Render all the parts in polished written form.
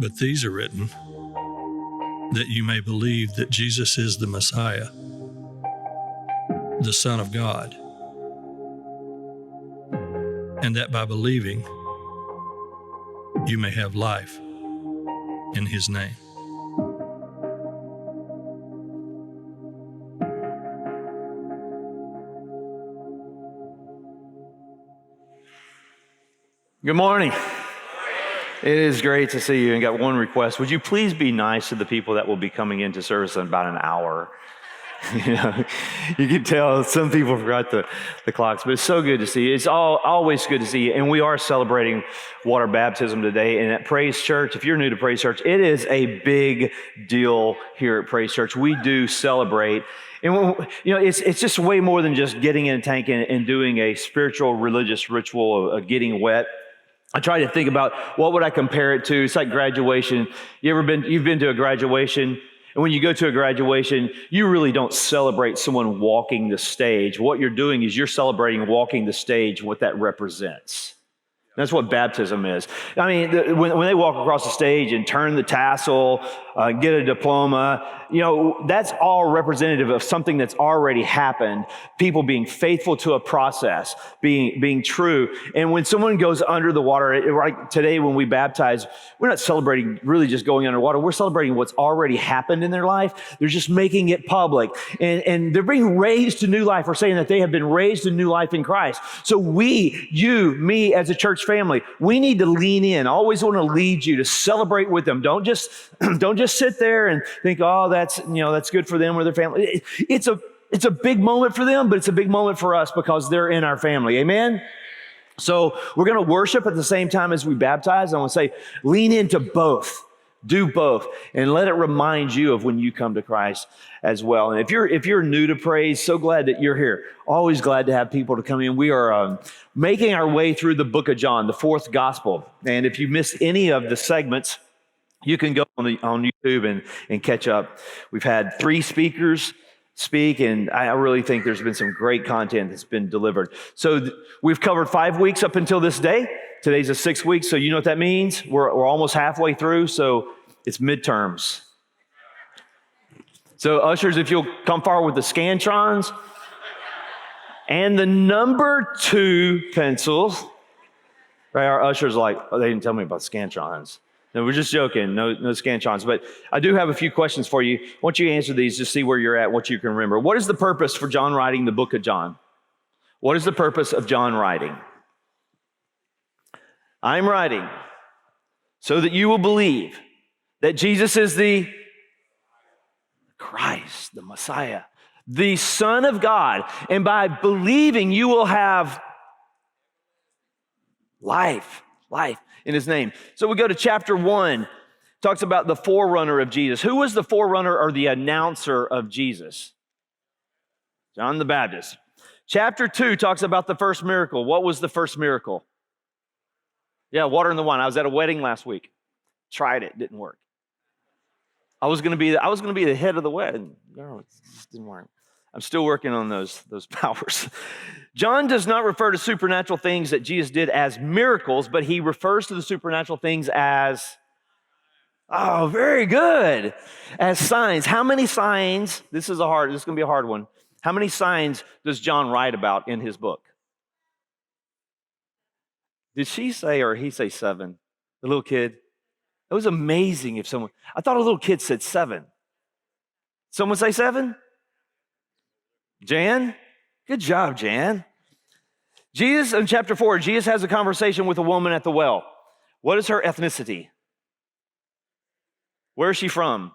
But these are written that you may believe that Jesus is the Messiah, the Son of God, and that by believing you may have life in his name. Good morning. It is great to see you, and got one request. Would you please be nice to the people that will be coming into service in about an hour? You know, you can tell some people forgot the clocks, but it's so good to see you. It's always good to see you. And we are celebrating water baptism today. And at Praise Church, if you're new to Praise Church, it is a big deal here at Praise Church. We do celebrate. And you know, it's just way more than just getting in a tank and doing a spiritual religious ritual of getting wet. I try to think about what would I compare it to. It's like graduation. You've been to a graduation, and when you go to a graduation, you really don't celebrate someone walking the stage. What you're doing is you're celebrating walking the stage, what that represents. That's what baptism is. I mean, when they walk across the stage and turn the tassel, get a diploma, you know, that's all representative of something that's already happened. People being faithful to a process, being true. And when someone goes under the water, like today when we baptize, we're not celebrating really just going underwater. We're celebrating what's already happened in their life. They're just making it public. And they're being raised to new life. We're saying that they have been raised to new life in Christ. So me as a church family, we need to lean in. I always want to lead you to celebrate with them. Don't just sit there and think, oh, that's good for them or their family. It's a big moment for them, but it's a big moment for us because they're in our family. Amen? So we're going to worship at the same time as we baptize. I want to say, lean into both. Do both, and let it remind you of when you come to Christ as well. And if you're new to Praise, so glad that you're here. Always glad to have people to come in. We are making our way through the book of John, the fourth gospel. And if you missed any of the segments, you can go on YouTube and catch up. We've had 3 speakers speak, and I really think there's been some great content that's been delivered. So we've covered 5 weeks up until this day. Today's the 6th week, so you know what that means. We're almost halfway through, so it's midterms. So ushers, if you'll come forward with the Scantrons and the number 2 pencils. Right, our ushers are like, oh, they didn't tell me about Scantrons. No, we're just joking. No Scantrons. But I do have a few questions for you. I want you to answer these to see where you're at, what you can remember. What is the purpose for John writing the book of John? What is the purpose of John writing? I'm writing so that you will believe that Jesus is the Christ, the Messiah, the Son of God. And by believing, you will have life in his name. So we go to chapter 1, talks about the forerunner of Jesus. Who was the forerunner or the announcer of Jesus? John the Baptist. Chapter 2 talks about the first miracle. What was the first miracle? Yeah, water in the wine. I was at a wedding last week. Tried it, didn't work. I was going to be the head of the wedding. No, it just didn't work. I'm still working on those powers. John does not refer to supernatural things that Jesus did as miracles, but he refers to the supernatural things as, oh, very good, as signs. How many signs, this is going to be a hard one. How many signs does John write about in his book? Did she say or he say 7? The little kid? It was amazing if someone, I thought a little kid said 7. Someone say 7? Jan? Good job, Jan. Jesus, in chapter 4, Jesus has a conversation with a woman at the well. What is her ethnicity? Where is she from?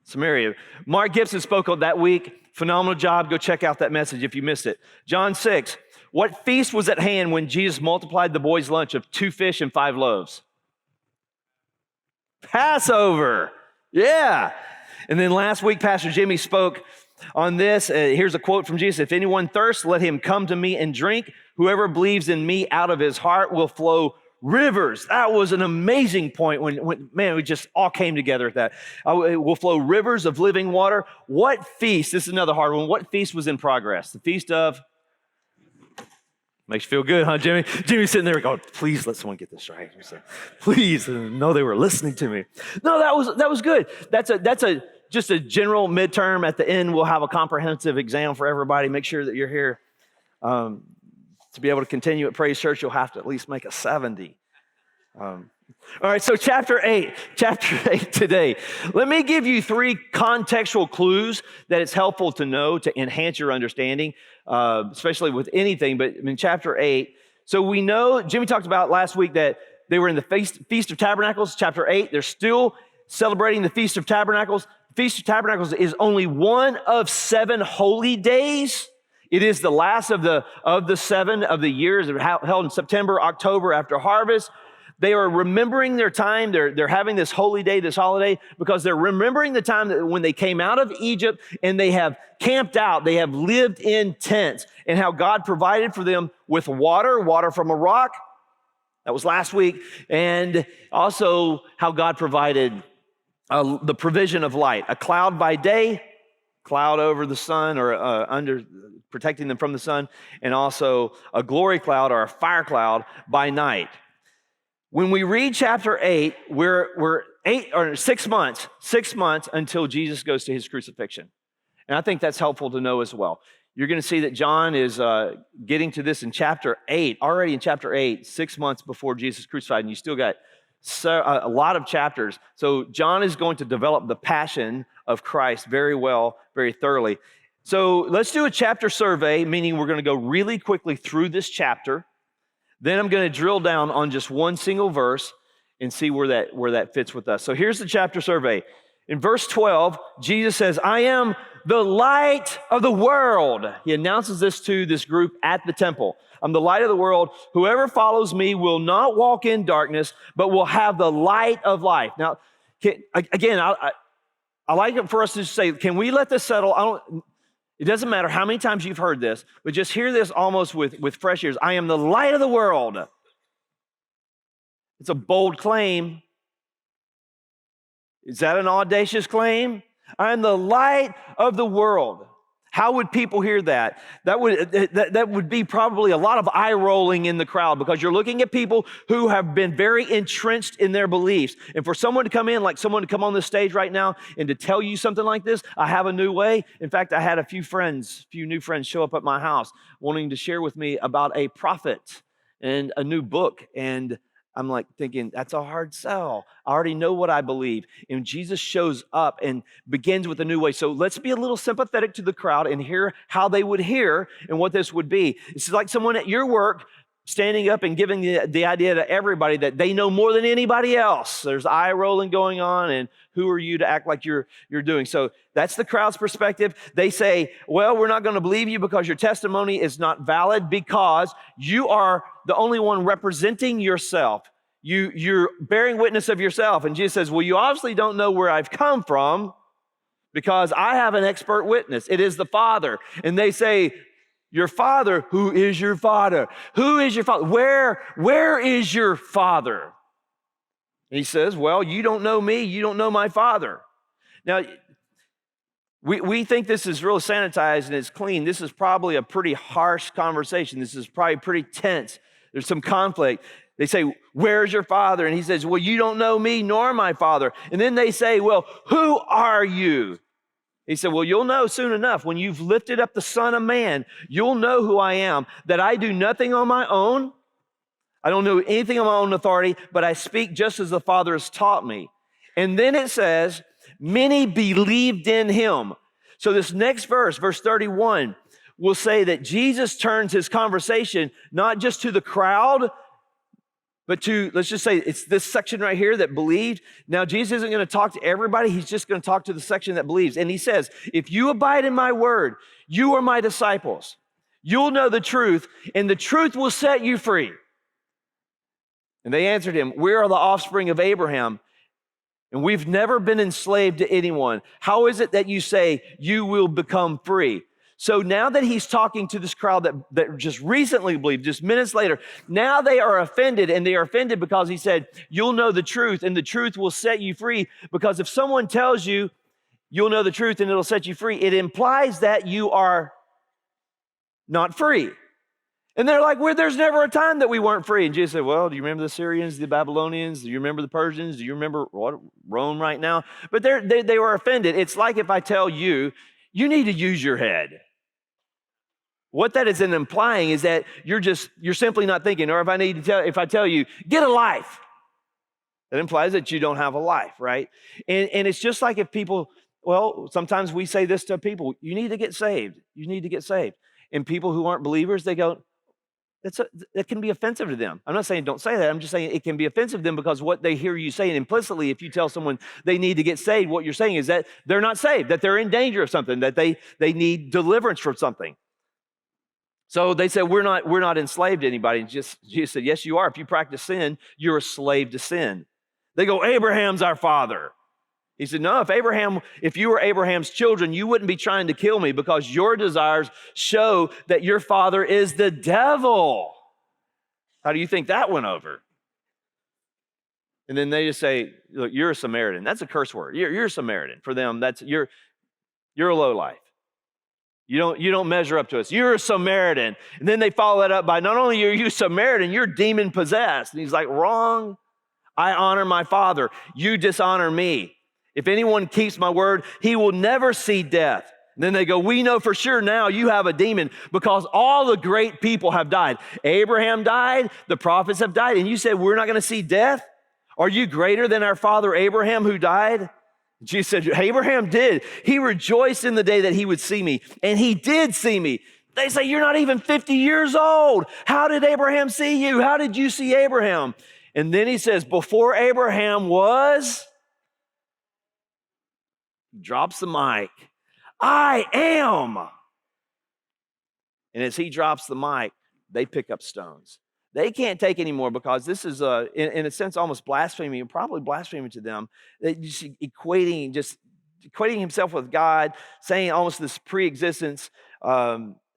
Samaria. Mark Gibson spoke on that week. Phenomenal job. Go check out that message if you missed it. John 6. What feast was at hand when Jesus multiplied the boys' lunch of 2 fish and 5 loaves? Passover. Yeah. And then last week, Pastor Jimmy spoke on this. Here's a quote from Jesus. If anyone thirsts, let him come to me and drink. Whoever believes in me, out of his heart will flow rivers. That was an amazing point when we just all came together at that. It will flow rivers of living water. What feast, this is another hard one, what feast was in progress? The feast of Makes you feel good, huh, Jimmy? Jimmy's sitting there going, please let someone get this right. Please, no, they were listening to me. No, that was good. That's just a general midterm. At the end, we'll have a comprehensive exam for everybody. Make sure that you're here. To be able to continue at Praise Church, you'll have to at least make a 70. All right, so chapter 8 today. Let me give you 3 contextual clues that it's helpful to know to enhance your understanding, especially with anything, but in chapter 8. So we know, Jimmy talked about last week that they were in the Feast of Tabernacles, chapter 8. They're still celebrating the Feast of Tabernacles. The Feast of Tabernacles is only one of 7 holy days. It is the last of the 7 of the years, held in September, October after harvest. They are remembering their time. They're having this holy day, this holiday, because they're remembering the time that when they came out of Egypt and they have camped out, they have lived in tents, and how God provided for them with water from a rock. That was last week. And also how God provided the provision of light, a cloud by day, cloud over the sun or under protecting them from the sun, and also a glory cloud or a fire cloud by night. When we read chapter 8, we're 6 months until Jesus goes to his crucifixion. And I think that's helpful to know as well. You're going to see that John is getting to this in chapter 8, already in chapter 8, 6 months before Jesus crucified, and you still got a lot of chapters. So John is going to develop the passion of Christ very well, very thoroughly. So let's do a chapter survey, meaning we're going to go really quickly through this chapter. Then I'm going to drill down on just one single verse and see where that fits with us. So here's the chapter survey. In verse 12, Jesus says, I am the light of the world. He announces this to this group at the temple. I'm the light of the world. Whoever follows me will not walk in darkness, but will have the light of life. Now, I like it for us to say, can we let this settle? It doesn't matter how many times you've heard this, but just hear this almost with fresh ears. I am the light of the world. It's a bold claim. Is that an audacious claim? I am the light of the world. How would people hear that? That would be probably a lot of eye rolling in the crowd, because you're looking at people who have been very entrenched in their beliefs. And for someone to come in, like someone to come on this stage right now and to tell you something like this, I have a new way. In fact, I had a few new friends show up at my house wanting to share with me about a prophet and a new book. And I'm like thinking, that's a hard sell. I already know what I believe. And Jesus shows up and begins with a new way. So let's be a little sympathetic to the crowd and hear how they would hear and what this would be. It's like someone at your work standing up and giving the idea to everybody that they know more than anybody else. There's eye rolling going on, and who are you to act like you're doing? So that's the crowd's perspective. They say, well, we're not going to believe you because your testimony is not valid, because you are the only one representing yourself. You're bearing witness of yourself. And Jesus says, well, you obviously don't know where I've come from, because I have an expert witness. It is the Father. And they say, your Father, who is your Father? Who is your Father? Where is your Father? And he says, well, you don't know me. You don't know my Father. Now, we think this is real sanitized and it's clean. This is probably a pretty harsh conversation. This is probably pretty tense. There's some conflict. They say, where's your Father? And he says, well, you don't know me nor my Father. And then they say, well, who are you? He said, well, you'll know soon enough. When you've lifted up the Son of Man, you'll know who I am, that I do nothing on my own. I don't know anything on my own authority, but I speak just as the Father has taught me. And then it says, many believed in him. So this next verse 31, will say that Jesus turns his conversation not just to the crowd, but to, let's just say it's this section right here that believed. Now, Jesus isn't going to talk to everybody. He's just going to talk to the section that believes. And he says, if you abide in my word, you are my disciples. You'll know the truth, and the truth will set you free. And they answered him, we are the offspring of Abraham, and we've never been enslaved to anyone. How is it that you say you will become free? So now that he's talking to this crowd that just recently believed, just minutes later, now they are offended, and they are offended because he said, you'll know the truth, and the truth will set you free. Because if someone tells you you'll know the truth and it'll set you free, it implies that you are not free. And they're like, well, there's never a time that we weren't free. And Jesus said, well, do you remember the Syrians, the Babylonians? Do you remember the Persians? Do you remember Rome right now? But they were offended. It's like if I tell you, you need to use your head. What that is implying is that you're simply not thinking. Or if I tell you, get a life, that implies that you don't have a life, right? And it's just like if people, sometimes we say this to people, you need to get saved. You need to get saved. And people who aren't believers, they go, that can be offensive to them. I'm not saying don't say that. I'm just saying it can be offensive to them because what they hear you saying implicitly, if you tell someone they need to get saved, what you're saying is that they're not saved, that they're in danger of something, that they need deliverance from something. So they said, we're not enslaved to anybody. And Jesus said, yes, you are. If you practice sin, you're a slave to sin. They go, Abraham's our father. He said, no, if you were Abraham's children, you wouldn't be trying to kill me because your desires show that your father is the devil. How do you think that went over? And then they just say, look, you're a Samaritan. That's a curse word. You're a Samaritan. For them, you're a lowlife. You don't measure up to us. You're a Samaritan. And then they follow that up by, not only are you a Samaritan, you're demon possessed. And he's like, wrong. I honor my father. You dishonor me. If anyone keeps my word, he will never see death. And then they go, we know for sure now you have a demon because all the great people have died. Abraham died, the prophets have died, and you said we're not going to see death? Are you greater than our father Abraham who died? Jesus said, Abraham did. He rejoiced in the day that he would see me, and he did see me. They say, you're not even 50 years old. How did Abraham see you? How did you see Abraham? And then he says, before Abraham was... drops the mic. I am. And as he drops the mic, they pick up stones. They can't take anymore because this is, in a sense, almost blasphemy, and probably blasphemy to them. Just equating himself with God, saying almost this pre-existence,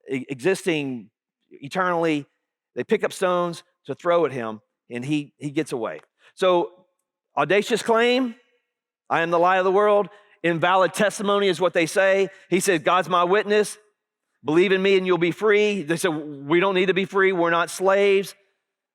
existing eternally. They pick up stones to throw at him, and he gets away. So, audacious claim, I am the light of the world. Invalid testimony is what they say. He said, God's my witness. Believe in me and you'll be free. They said, we don't need to be free. We're not slaves.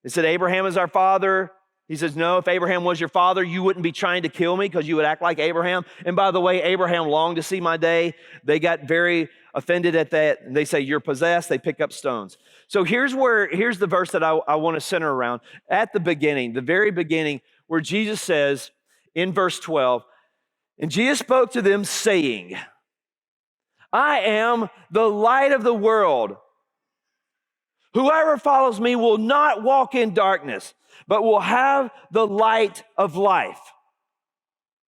They said, Abraham is our father. He says, no, if Abraham was your father, you wouldn't be trying to kill me because you would act like Abraham. And by the way, Abraham longed to see my day. They got very offended at that. And they say, you're possessed. They pick up stones. So here's the verse that I want to center around. At the beginning, the very beginning, where Jesus says in verse 12, and Jesus spoke to them saying, I am the light of the world. Whoever follows me will not walk in darkness, but will have the light of life.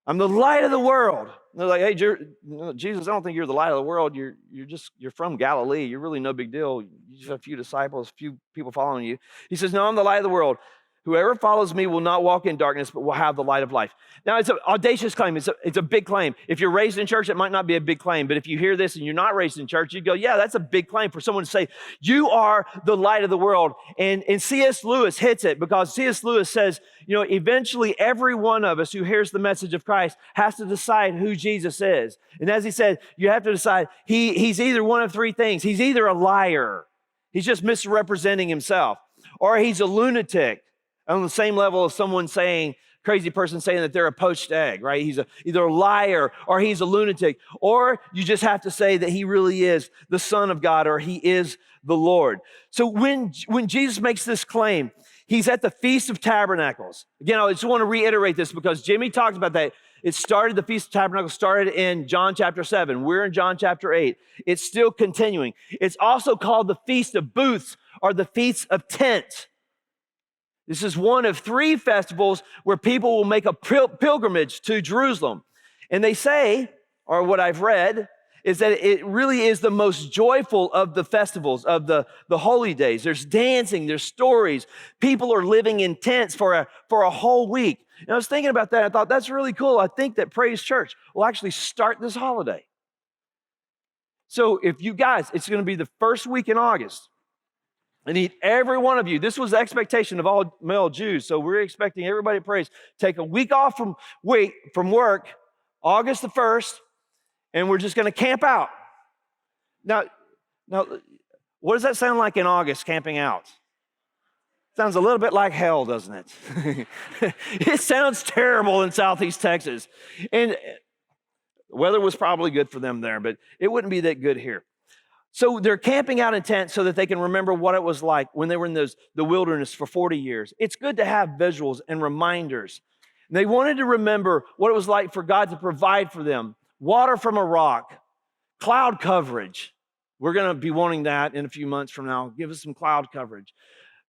I'm the light of the world. And they're like, hey, Jesus, I don't think you're the light of the world. You're from Galilee. You're really no big deal. You just have a few disciples, a few people following you. He says, no, I'm the light of the world. Whoever follows me will not walk in darkness, but will have the light of life. Now, it's an audacious claim. It's a big claim. If you're raised in church, it might not be a big claim. But if you hear this and you're not raised in church, you go, yeah, that's a big claim for someone to say, you are the light of the world. And C.S. Lewis hits it because C.S. Lewis says, eventually every one of us who hears the message of Christ has to decide who Jesus is. And as he said, you have to decide he's either one of three things. He's either a liar. He's just misrepresenting himself. Or he's a lunatic. On the same level of someone crazy person saying that they're a poached egg, right? He's either a liar or he's a lunatic. Or you just have to say that he really is the Son of God or he is the Lord. So when Jesus makes this claim, he's at the Feast of Tabernacles. Again, I just want to reiterate this because Jimmy talked about that. The Feast of Tabernacles started in John chapter 7. We're in John chapter 8. It's still continuing. It's also called the Feast of Booths or the Feast of Tents. This is one of three festivals where people will make a pilgrimage to Jerusalem. And they say, or what I've read, is that it really is the most joyful of the festivals, of the holy days. There's dancing, there's stories. People are living in tents for a whole week. And I was thinking about that. I thought, that's really cool. I think that Praise Church will actually start this holiday. So if you guys, it's going to be the first week in August. I need every one of you. This was the expectation of all male Jews. So we're expecting everybody at Praise take a week off from work, August the 1st, and we're just going to camp out. Now, What does that sound like in August, camping out? Sounds a little bit like hell, doesn't it? It sounds terrible in Southeast Texas. And weather was probably good for them there, but it wouldn't be that good here. So they're camping out in tents so that they can remember what it was like when they were in the wilderness for 40 years. It's good to have visuals and reminders. And they wanted to remember what it was like for God to provide for them. Water from a rock, cloud coverage. We're going to be wanting that in a few months from now. Give us some cloud coverage.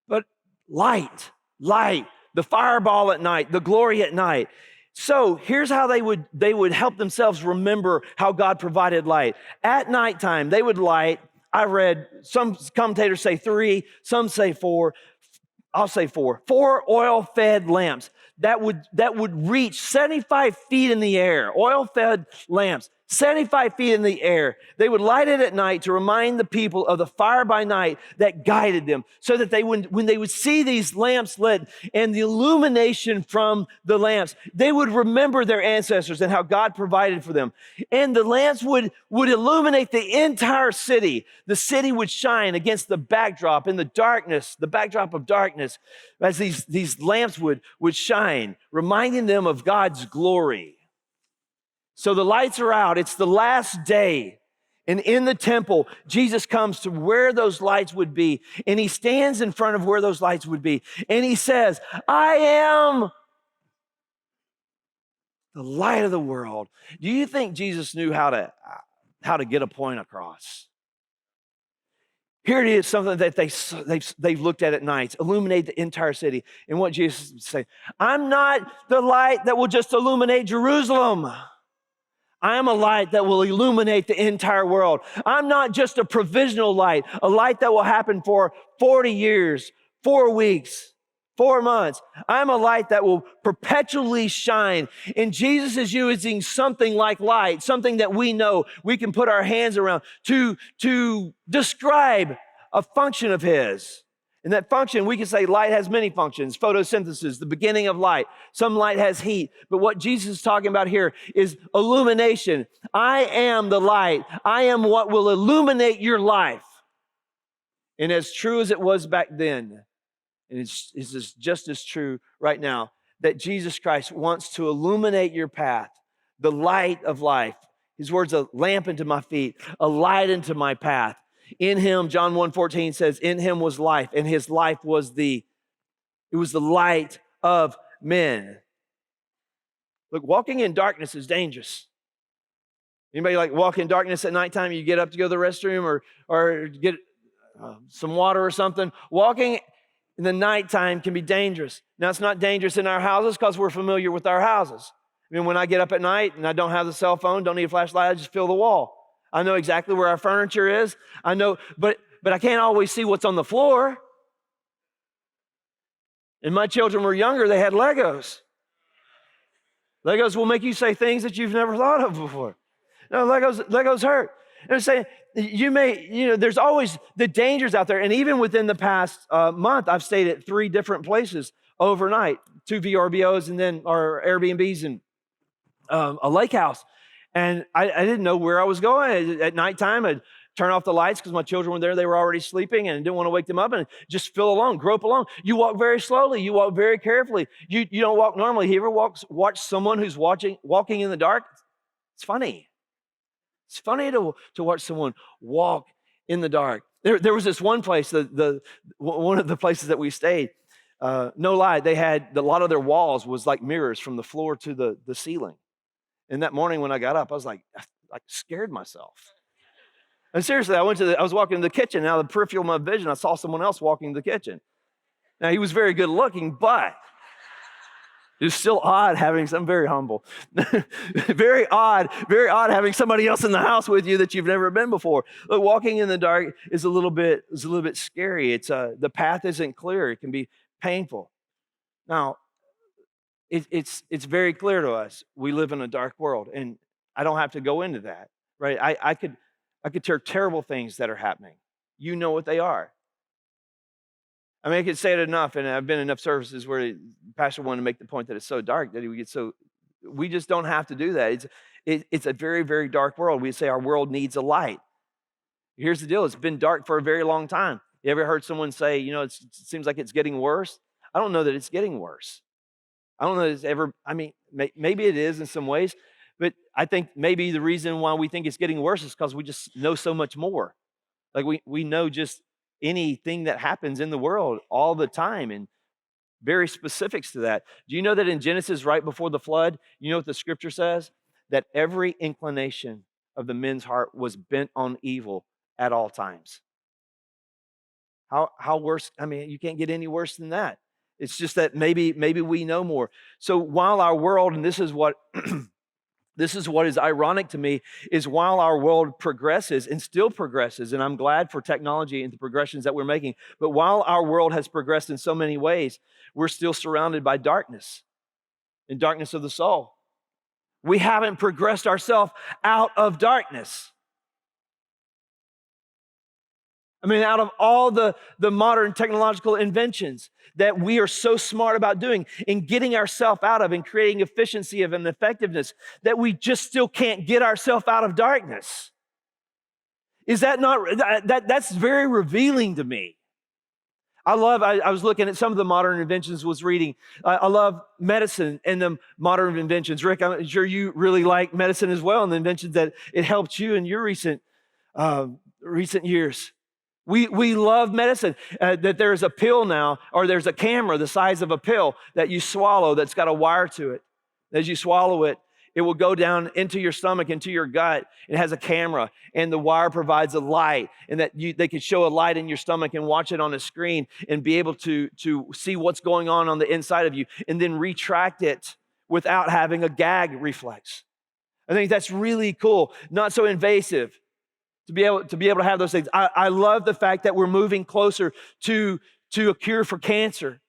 But light, the fireball at night, the glory at night. So here's how they would help themselves remember how God provided light. At nighttime, they would light. I read, some commentators say 3, some say 4. I'll say 4. 4 oil-fed lamps that would reach 75 feet in the air. Oil-fed lamps, 75 feet in the air. They would light it at night to remind the people of the fire by night that guided them, so that when they would see these lamps lit and the illumination from the lamps, they would remember their ancestors and how God provided for them. And the lamps would illuminate the entire city. The city would shine against the backdrop in the darkness, the backdrop of darkness, as these lamps would shine, reminding them of God's glory. So the lights are out. It's the last day. And in the temple, Jesus comes to where those lights would be. And he stands in front of where those lights would be. And he says, I am the light of the world. Do you think Jesus knew how to get a point across? Here it is, something that they've looked at nights, illuminate the entire city. And what Jesus is saying, I'm not the light that will just illuminate Jerusalem. I am a light that will illuminate the entire world. I'm not just a provisional light, a light that will happen for 40 years, 4 weeks, 4 months. I'm a light that will perpetually shine. And Jesus is using something like light, something that we know we can put our hands around to describe a function of his. And that function, we can say light has many functions. Photosynthesis, the beginning of light. Some light has heat. But what Jesus is talking about here is illumination. I am the light. I am what will illuminate your life. And as true as it was back then, and it's just as true right now, that Jesus Christ wants to illuminate your path, the light of life. His words, a lamp unto my feet, a light unto my path. In him, John 1:14 says, in him was life, and his life was the light of men. Look, walking in darkness is dangerous. Anybody like walk in darkness at nighttime? You get up to go to the restroom or get some water or something. Walking in the nighttime can be dangerous. Now, it's not dangerous in our houses because we're familiar with our houses. I mean, when I get up at night and I don't have the cell phone, don't need a flashlight, I just feel the wall. I know exactly where our furniture is. I know, but I can't always see what's on the floor. And my children were younger, they had Legos. Legos will make you say things that you've never thought of before. No, Legos hurt. And I'm saying, there's always the dangers out there. And even within the past month, I've stayed at 3 different places overnight, 2 VRBOs and then our Airbnbs and a lake house. And I didn't know where I was going. At nighttime, I'd turn off the lights because my children were there. They were already sleeping and I didn't want to wake them up, and just feel alone, grope along. You walk very slowly. You walk very carefully. You don't walk normally. You ever watch someone who's walking in the dark? It's funny. It's funny to watch someone walk in the dark. There was this one place, one of the places that we stayed. No lie, they had a lot of their walls was like mirrors from the floor to the ceiling. And that morning when I got up, I was like scared myself. And seriously, I was walking in the kitchen. Now the peripheral of my vision, I saw someone else walking in the kitchen. Now he was very good looking, but it was still odd having I'm very humble. very odd having somebody else in the house with you that you've never been before. Look, walking in the dark is a little bit scary. It's the path isn't clear. It can be painful. Now, it's very clear to us we live in a dark world, and I don't have to go into that, right? I could tell terrible things that are happening. You know what they are. I mean, I could say it enough, and I've been in enough services where the pastor wanted to make the point that it's so dark that we just don't have to do that. It's a very, very dark world. We say our world needs a light. Here's the deal. It's been dark for a very long time. You ever heard someone say, it seems like it's getting worse? I don't know that it's getting worse. I don't know that it's ever, maybe it is in some ways, but I think maybe the reason why we think it's getting worse is because we just know so much more. Like we know just anything that happens in the world all the time and very specifics to that. Do you know that in Genesis, right before the flood, you know what the scripture says? That every inclination of the men's heart was bent on evil at all times. How worse? You can't get any worse than that. It's just that maybe we know more. So while our world, and this is what this is what is ironic to me, is while our world progresses and still progresses, and I'm glad for technology and the progressions that we're making, but while our world has progressed in so many ways, we're still surrounded by darkness and darkness of the soul. We haven't progressed ourselves out of darkness. Out of all the modern technological inventions that we are so smart about doing and getting ourselves out of and creating efficiency of and effectiveness, that we just still can't get ourselves out of darkness. Is that not, that's very revealing to me. I was looking at some of the modern inventions, was reading. I love medicine and the modern inventions. Rick, I'm sure you really like medicine as well and the inventions that it helped you in your recent years. We love medicine, that there's a pill now, or there's a camera the size of a pill that you swallow that's got a wire to it. As you swallow it, it will go down into your stomach, into your gut. It has a camera, and the wire provides a light, and that they can show a light in your stomach and watch it on a screen and be able to see what's going on the inside of you, and then retract it without having a gag reflex. I think that's really cool, not so invasive. To be able to have those things. I love the fact that we're moving closer to a cure for cancer.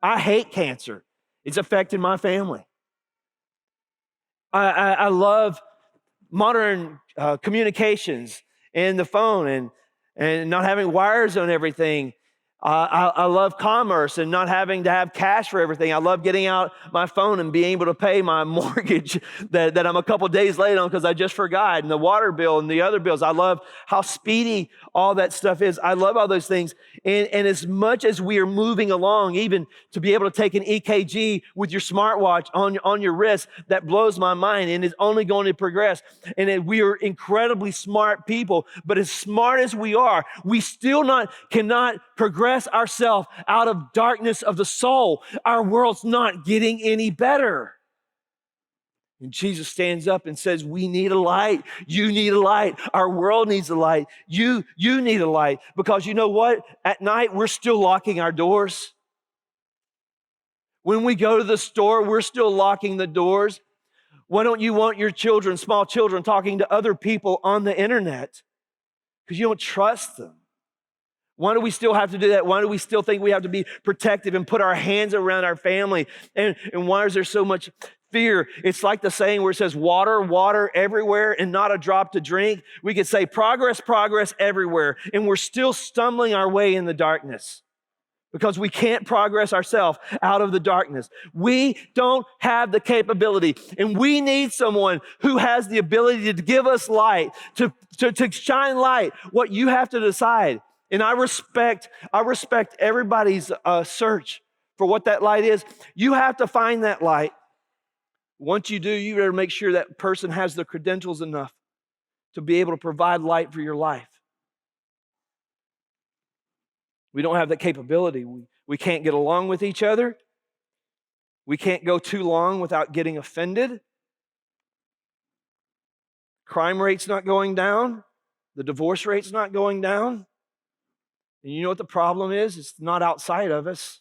I hate cancer. It's affected my family. I love modern communications and the phone and not having wires on everything. I love commerce and not having to have cash for everything. I love getting out my phone and being able to pay my mortgage that I'm a couple days late on because I just forgot, and the water bill and the other bills. I love how speedy all that stuff is. I love all those things. And as much as we are moving along, even to be able to take an EKG with your smartwatch on your wrist, that blows my mind and is only going to progress. And we are incredibly smart people, but as smart as we are, we still cannot progress ourselves out of darkness of the soul. Our world's not getting any better. And Jesus stands up and says, we need a light. You need a light. Our world needs a light. You need a light. Because you know what? At night, we're still locking our doors. When we go to the store, we're still locking the doors. Why don't you want your children, small children, talking to other people on the internet? Because you don't trust them. Why do we still have to do that? Why do we still think we have to be protective and put our hands around our family? And why is there so much fear? It's like the saying where it says water, water everywhere and not a drop to drink. We could say progress, progress everywhere. And we're still stumbling our way in the darkness because we can't progress ourselves out of the darkness. We don't have the capability, and we need someone who has the ability to give us light, to shine light. What you have to decide. And I respect everybody's search for what that light is. You have to find that light. Once you do, you better make sure that person has the credentials enough to be able to provide light for your life. We don't have that capability. We can't get along with each other. We can't go too long without getting offended. Crime rate's not going down. The divorce rate's not going down. And you know what the problem is? It's not outside of us.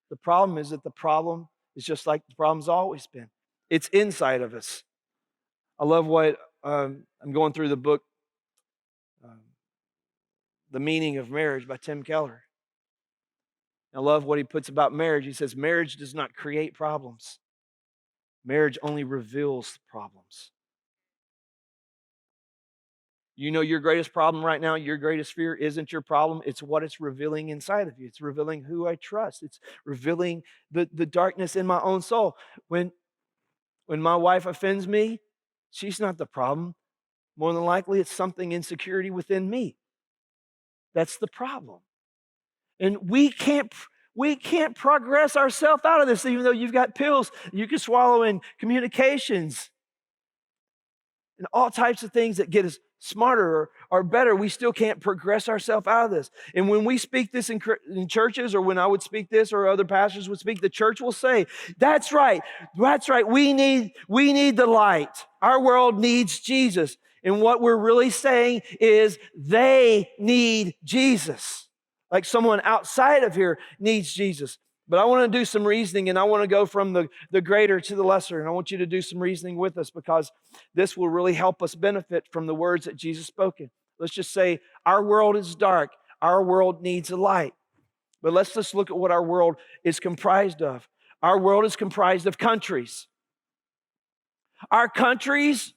The problem is that the problem is just like the problem's always been. It's inside of us. I love what I'm going through the book, The Meaning of Marriage by Tim Keller. I love what he puts about marriage. He says, marriage does not create problems. Marriage only reveals problems. You know your greatest problem right now, your greatest fear isn't your problem. It's what it's revealing inside of you. It's revealing who I trust. It's revealing the darkness in my own soul. When my wife offends me, she's not the problem. More than likely, it's something insecurity within me. That's the problem. And we can't progress ourselves out of this, even though you've got pills you can swallow in communications and all types of things that get us smarter or better. We still can't progress ourselves out of this. And when we speak this in churches, or when I would speak this or other pastors would speak, the church will say, that's right. We need the light. Our world needs Jesus. And what we're really saying is they need Jesus. Like someone outside of here needs Jesus. But I want to do some reasoning, and I want to go from the greater to the lesser. And I want you to do some reasoning with us, because this will really help us benefit from the words that Jesus spoke. Let's just say our world is dark. Our world needs a light. But let's just look at what our world is comprised of. Our world is comprised of countries. Our countries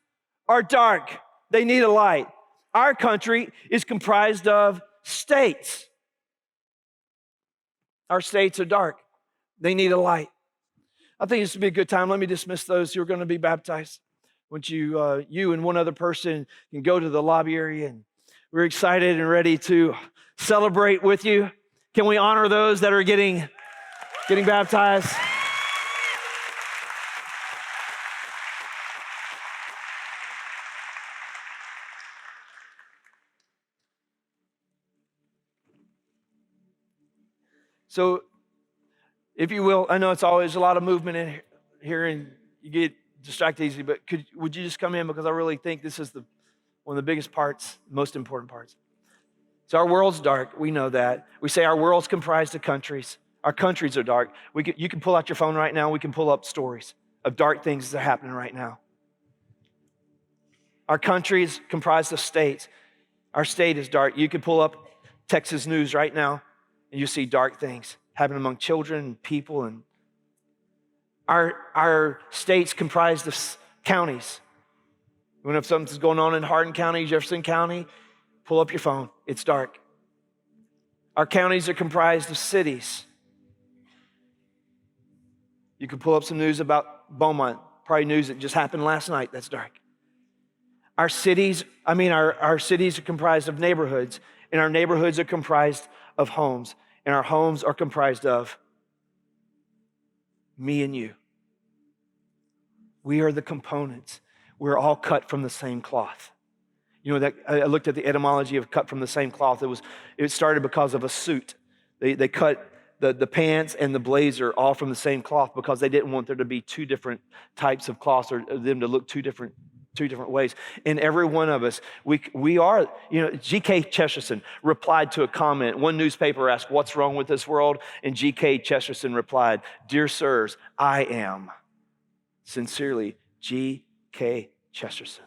are dark. They need a light. Our country is comprised of states. Our states are dark. They need a light. I think this would be a good time. Let me dismiss those who are going to be baptized. Once you and one other person can go to the lobby area, and we're excited and ready to celebrate with you. Can we honor those that are getting baptized? So, if you will, I know it's always a lot of movement in here and you get distracted easily, but would you just come in, because I really think this is one of the biggest parts, most important parts. So our world's dark, we know that. We say our world's comprised of countries. Our countries are dark. You can pull out your phone right now, we can pull up stories of dark things that are happening right now. Our country is comprised of states. Our state is dark. You can pull up Texas news right now, and you see dark things happening among children and people. And our state's comprised of counties. When if something's going on in Hardin County, Jefferson County, pull up your phone. It's dark. Our counties are comprised of cities. You can pull up some news about Beaumont, probably news that just happened last night. That's dark. Our cities are comprised of neighborhoods, and our neighborhoods are comprised of homes, and our homes are comprised of me and you. We are the components. We're all cut from the same cloth. You know, that I looked at the etymology of cut from the same cloth. It started because of a suit. They cut the pants and the blazer all from the same cloth because they didn't want there to be two different types of cloths, or them to look two different ways. And every one of us, we are, G.K. Chesterton replied to a comment. One newspaper asked, "What's wrong with this world?" And G.K. Chesterton replied, "Dear sirs, I am. Sincerely, G.K. Chesterton."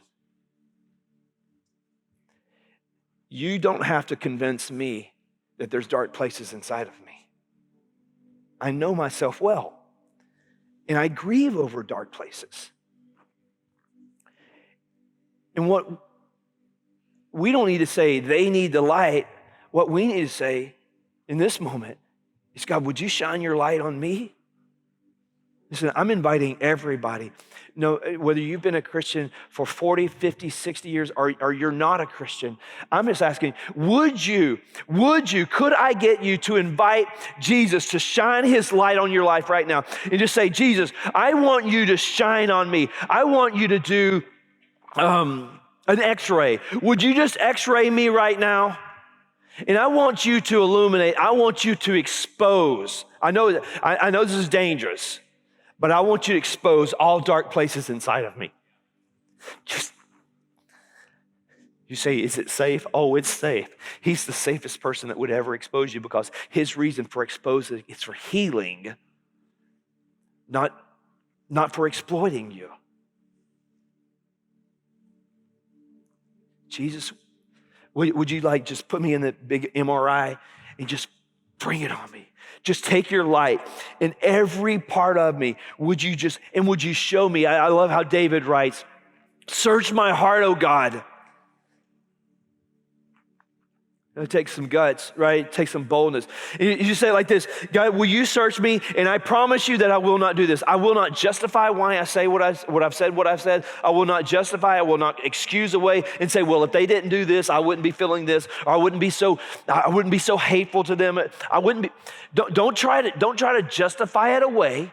You don't have to convince me that there's dark places inside of me. I know myself well, and I grieve over dark places. And what we don't need to say, they need the light. What we need to say in this moment is, God, would you shine your light on me? Listen, I'm inviting everybody. No, whether you've been a Christian for 40, 50, 60 years, or you're not a Christian, I'm just asking, could I get you to invite Jesus to shine his light on your life right now? And just say, Jesus, I want you to shine on me. I want you to do an x-ray. Would you just x-ray me right now? And I want you to illuminate. I want you to expose. I know this is dangerous, but I want you to expose all dark places inside of me. You say, is it safe? Oh, it's safe. He's the safest person that would ever expose you, because his reason for exposing is for healing, not for exploiting you. Jesus, would you just put me in the big MRI and just bring it on me? Just take your light in every part of me. Would you show me? I love how David writes, search my heart, O God. It takes some guts, right? It takes some boldness. You say it like this: God, will you search me? And I promise you that I will not do this. I will not justify why I say what I've said. I will not justify. I will not excuse away and say, well, if they didn't do this, I wouldn't be feeling this, or I wouldn't be so hateful to them. I wouldn't be. Don't try to justify it away.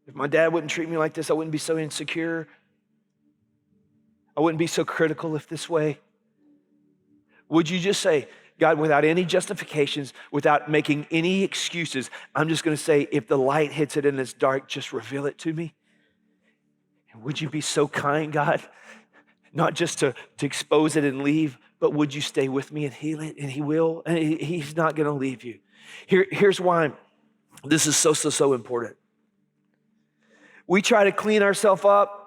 If my dad wouldn't treat me like this, I wouldn't be so insecure. I wouldn't be so critical if this way. Would you just say, God, without any justifications, without making any excuses, I'm just going to say, if the light hits it and it's dark, just reveal it to me? And would you be so kind, God, not just to expose it and leave, but would you stay with me and heal it? And he will, and he's not going to leave you. Here's why this is so important. We try to clean ourselves up.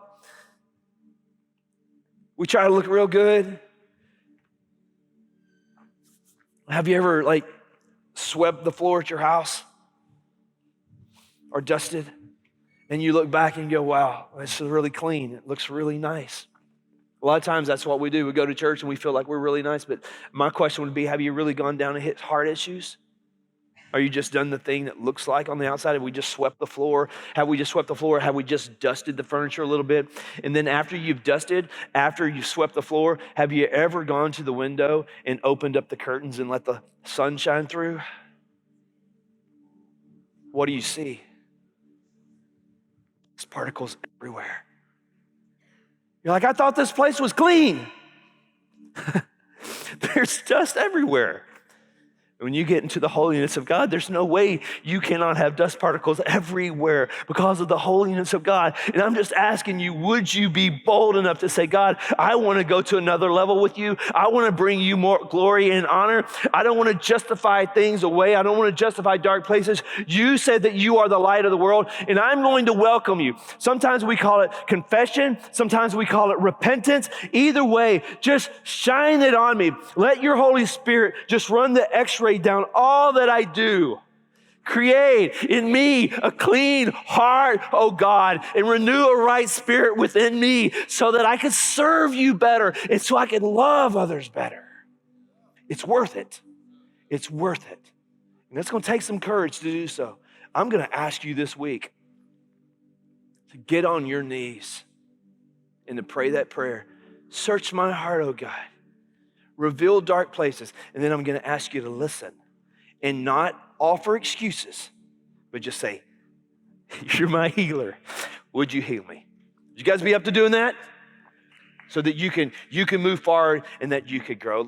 We try to look real good. Have you ever swept the floor at your house or dusted? And you look back and go, wow, this is really clean. It looks really nice. A lot of times that's what we do. We go to church and we feel like we're really nice. But my question would be, have you really gone down and hit hard issues? Are you just done the thing that looks like on the outside? Have we just swept the floor? Have we just swept the floor? Have we just dusted the furniture a little bit? And then after you've swept the floor, have you ever gone to the window and opened up the curtains and let the sun shine through? What do you see? There's particles everywhere. You're like, I thought this place was clean. There's dust everywhere. When you get into the holiness of God, there's no way you cannot have dust particles everywhere because of the holiness of God. And I'm just asking you, would you be bold enough to say, God, I want to go to another level with you. I want to bring you more glory and honor. I don't want to justify things away. I don't want to justify dark places. You said that you are the light of the world, and I'm going to welcome you. Sometimes we call it confession. Sometimes we call it repentance. Either way, just shine it on me. Let your Holy Spirit just run the X-ray down all that I do. Create in me a clean heart, oh God, and renew a right spirit within me so that I can serve you better and so I can love others better. It's worth it. It's worth it. And it's going to take some courage to do so. I'm going to ask you this week to get on your knees and to pray that prayer. Search my heart, oh God. Reveal dark places. And then I'm going to ask you to listen and not offer excuses, but just say, you're my healer. Would you heal me? Would you guys be up to doing that? So that you can move forward and that you could grow.